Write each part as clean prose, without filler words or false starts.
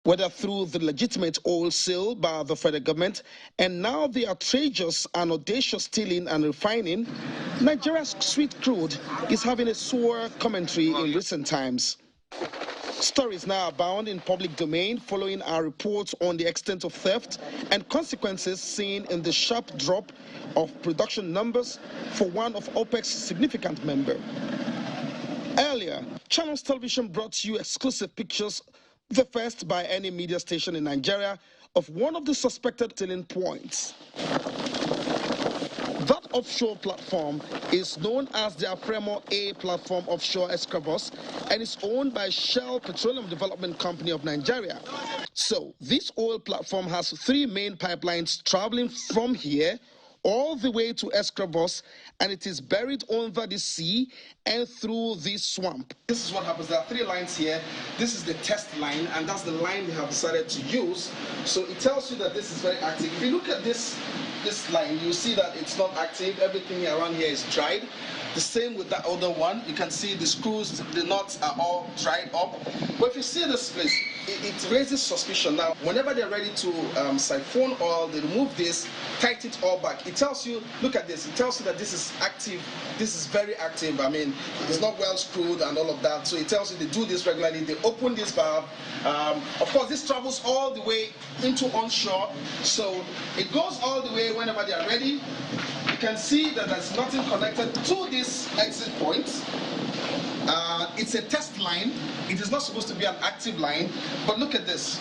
whether through the legitimate oil sale by the federal government and now the outrageous and audacious stealing and refining, Nigeria's sweet crude is having a sore commentary in recent times. Stories now abound in public domain following our reports on the extent of theft and consequences seen in the sharp drop of production numbers for one of OPEC's significant members. Earlier, Channels Television brought you exclusive pictures, the first by any media station in Nigeria, of one of the suspected stealing points. That offshore platform is known as the Afremo A platform offshore Escravos and is owned by Shell Petroleum Development Company of Nigeria. So this oil platform has 3 main pipelines traveling from here all the way to Escravos, and it is buried under the sea and through this swamp. This is what happens. There are 3 lines here. This is the test line, and that's the line they have decided to use. So it tells you that this is very active. If you look at this line, you see that it's not active. Everything around here is dried. The same with that other one. You can see the screws, the nuts are all dried up. But if you see this place, it raises suspicion. Now, whenever they're ready to siphon oil, they remove this, tighten it all back. It tells you, look at this, it tells you that this is active. This is very active. I mean, it's not well screwed and all of that. So it tells you they do this regularly. They open this valve. Of course, this travels all the way into onshore. So it goes all the way whenever they are ready. You can see that there's nothing connected to this exit point. It's a test line. It is not supposed to be an active line, but look at this.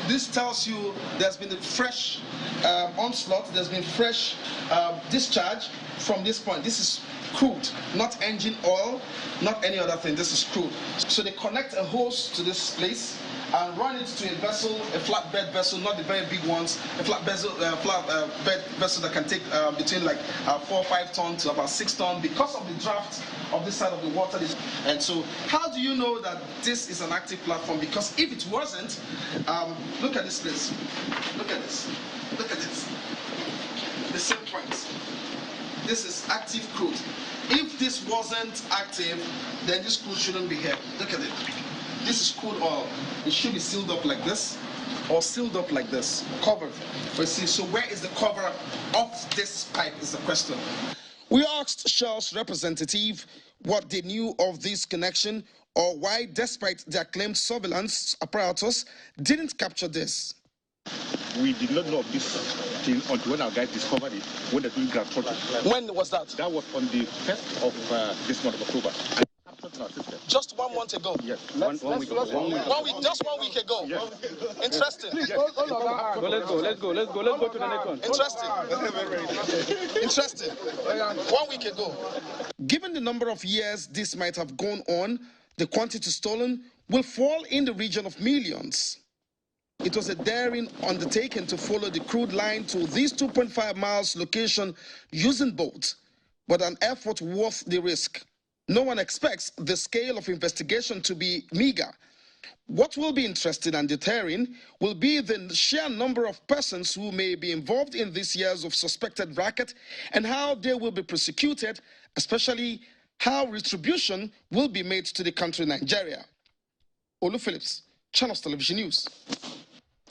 This tells you there's been a fresh onslaught, there's been fresh discharge from this point. This is crude, not engine oil, not any other thing. This is crude. So they connect a hose to this place and run it to a vessel, a flatbed vessel, not the very big ones, a flatbed vessel that can take between like 4 or 5 tons to about 6 tons because of the draft of this side of the water. And so how do you know that this is an active platform? Because if it wasn't, look at this place. Look at this. Look at this. The same point. This is active crude. If this wasn't active, then this crude shouldn't be here. Look at it. This is crude oil. It should be sealed up like this, or sealed up like this, covered. But see, so where is the cover of this pipe is the question. We asked Shell's representative what they knew of this connection or why, despite their claimed surveillance apparatus, didn't capture this. We did not know of this thing until when our guys discovered it when they were doing ground control. When was that? That was on the 1st of this month of October. Just 1 month ago. Yes, one week ago. Just 1 week ago. Yes. Interesting. Yes. Let's go to the next one. Interesting. Interesting. 1 week ago. Given the number of years this might have gone on, the quantity stolen will fall in the region of millions. It was a daring undertaking to follow the crude line to this 2.5 miles location using boats, but an effort worth the risk. No one expects the scale of investigation to be meager. What will be interesting and deterring will be the sheer number of persons who may be involved in these years of suspected racket and how they will be prosecuted, especially how retribution will be made to the country Nigeria. Olu Phillips, Channels Television News.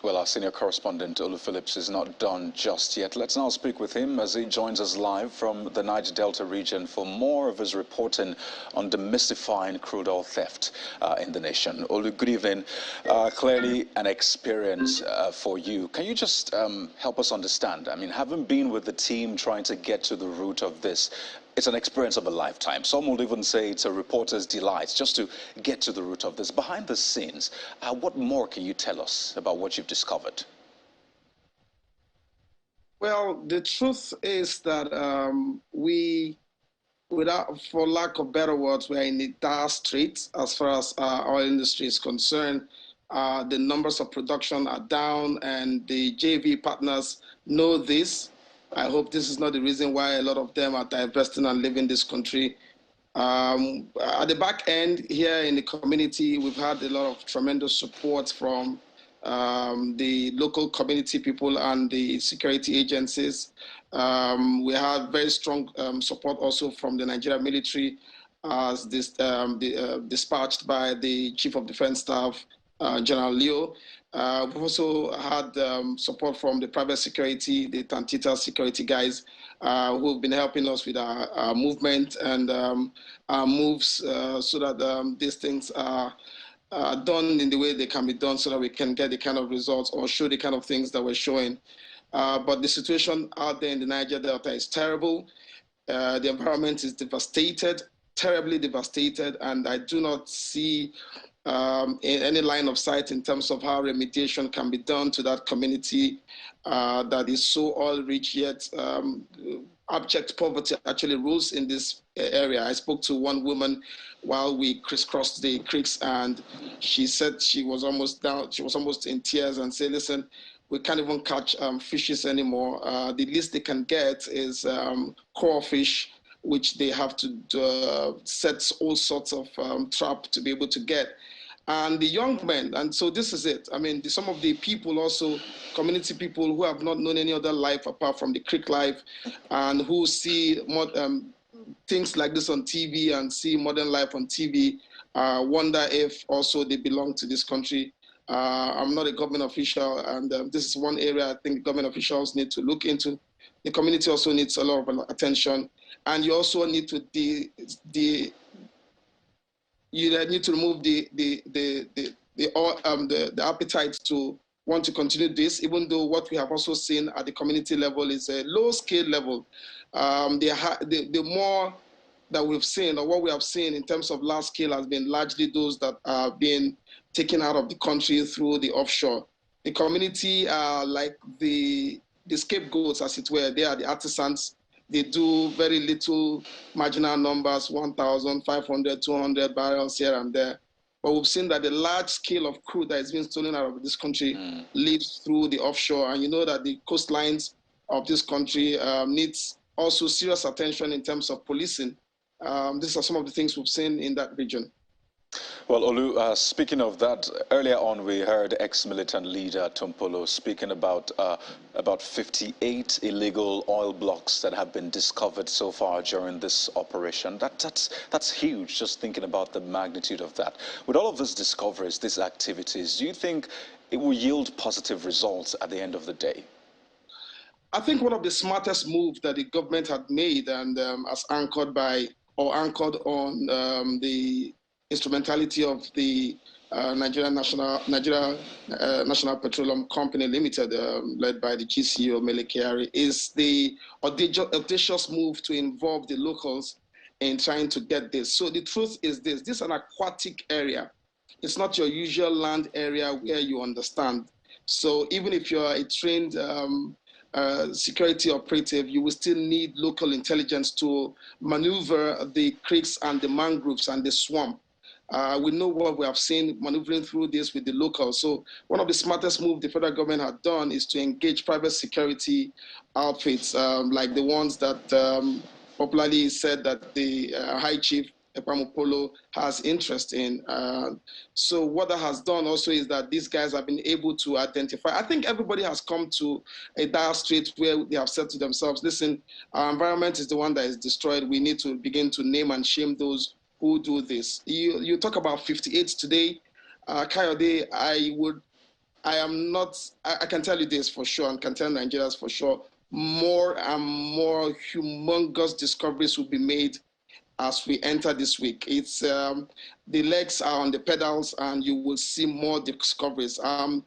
Well, our senior correspondent, Olu Phillips, is not done just yet. Let's now speak with him as he joins us live from the Niger Delta region for more of his reporting on demystifying crude oil theft in the nation. Olu, good evening. Clearly an experience for you. Can you just help us understand? I mean, having been with the team trying to get to the root of this, it's an experience of a lifetime. Some will even say it's a reporter's delight just to get to the root of this. Behind the scenes, what more can you tell us about what you've discovered? Well, the truth is that for lack of better words, we're in a dire strait as far as our oil industry is concerned. The numbers of production are down, and the JV partners know this. I hope this is not the reason why a lot of them are divesting and leaving this country. At the back end here in the community, we've had a lot of tremendous support from the local community people and the security agencies. We have very strong support also from the Nigerian military, as dispatched by the Chief of Defense Staff General Leo. We've also had support from the private security, the Tantita security guys, who have been helping us with our movement and our moves so that these things are done in the way they can be done so that we can get the kind of results or show the kind of things that we're showing. But the situation out there in the Niger Delta is terrible. The environment is devastated, terribly devastated, and I do not see any line of sight in terms of how remediation can be done to that community that is so oil-rich, yet abject poverty actually rules in this area. I spoke to one woman while we crisscrossed the creeks, and she said she was almost down, she was almost in tears, and said, listen, we can't even catch fishes anymore. The least they can get is crawfish, which they have to set all sorts of trap to be able to get. And the young men, and so this is it. I mean, some of the people also, community people who have not known any other life apart from the creek life, and who see more, things like this on TV and see modern life on TV, wonder if also they belong to this country. I'm not a government official, and this is one area I think government officials need to look into. The community also needs a lot of attention, and you also need to need to remove the appetite to want to continue this, even though what we have also seen at the community level is a low-scale level. The more that we've seen, or what we have seen in terms of large scale, has been largely those that are being taken out of the country through the offshore. The community are like the scapegoats, as it were. They are the artisans. They do very little marginal numbers, 1,500, 200 barrels here and there. But we've seen that the large scale of crude that is being stolen out of this country leads through the offshore. And you know that the coastlines of this country needs also serious attention in terms of policing. These are some of the things we've seen in that region. Well, Olu, speaking of that, earlier on we heard ex-militant leader Tompolo speaking about 58 illegal oil blocks that have been discovered so far during this operation. That's huge, just thinking about the magnitude of that. With all of these discoveries, these activities, do you think it will yield positive results at the end of the day? I think one of the smartest moves that the government had made, and as anchored on the instrumentality of the Nigeria National Petroleum Company Limited, led by the GCO Mele Kyari, is the audacious move to involve the locals in trying to get this. So the truth is this is an aquatic area. It's not your usual land area where you understand. So even if you're a trained security operative, you will still need local intelligence to maneuver the creeks and the mangroves and the swamp. We know what we have seen maneuvering through this with the locals. So one of the smartest moves the federal government had done is to engage private security outfits like the ones that popularly said that the High Chief Tompolo has interest in. So what that has done also is that these guys have been able to identify. I think everybody has come to a dire strait where they have said to themselves, listen, our environment is the one that is destroyed. We need to begin to name and shame those who do this. You talk about 58 today. Kayode, I can tell you this for sure, and can tell Nigerians for sure, more and more humongous discoveries will be made as we enter this week. It's the legs are on the pedals, and you will see more discoveries. I'm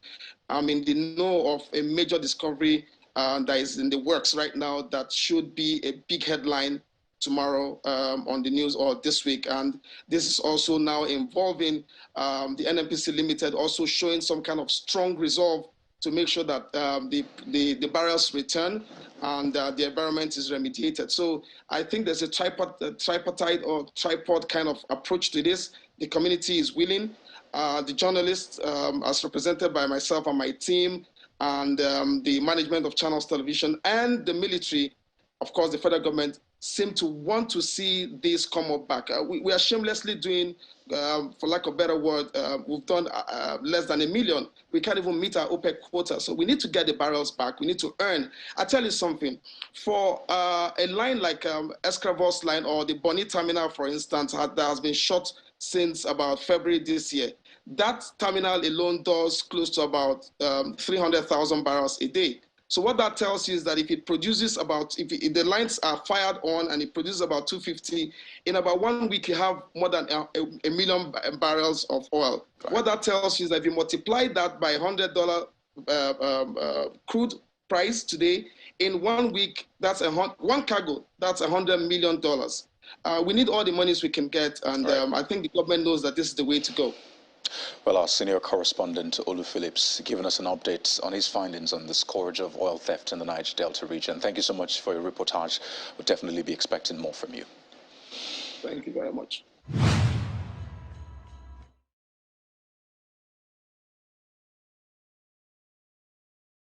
in the know of a major discovery that is in the works right now that should be a big headline tomorrow on the news, or this week. And this is also now involving the NNPC Limited, also showing some kind of strong resolve to make sure that the barrels return and the environment is remediated. So I think there's a tripartite or tripod kind of approach to this. The community is willing. The journalists, as represented by myself and my team, and the management of Channels Television, and the military, of course, the federal government, seem to want to see this come up back. We are shamelessly doing, for lack of a better word, we've done less than 1 million. We can't even meet our OPEC quota. So we need to get the barrels back. We need to earn. I tell you something, for a line like Escravos line or the Bonny Terminal, for instance, that has been shut since about February this year, that terminal alone does close to about 300,000 barrels a day. So what that tells you is that if it produces about, if the lines are fired on and it produces about 250, in about 1 week you have more than a million barrels of oil. Right. What that tells you is that if you multiply that by $100 crude price today, in 1 week, that's one cargo, that's $100 million. We need all the monies we can get, and right. I think the government knows that this is the way to go. Well, our senior correspondent, Olu Phillips, giving us an update on his findings on the scourge of oil theft in the Niger Delta region. Thank you so much for your reportage. We'll definitely be expecting more from you. Thank you very much.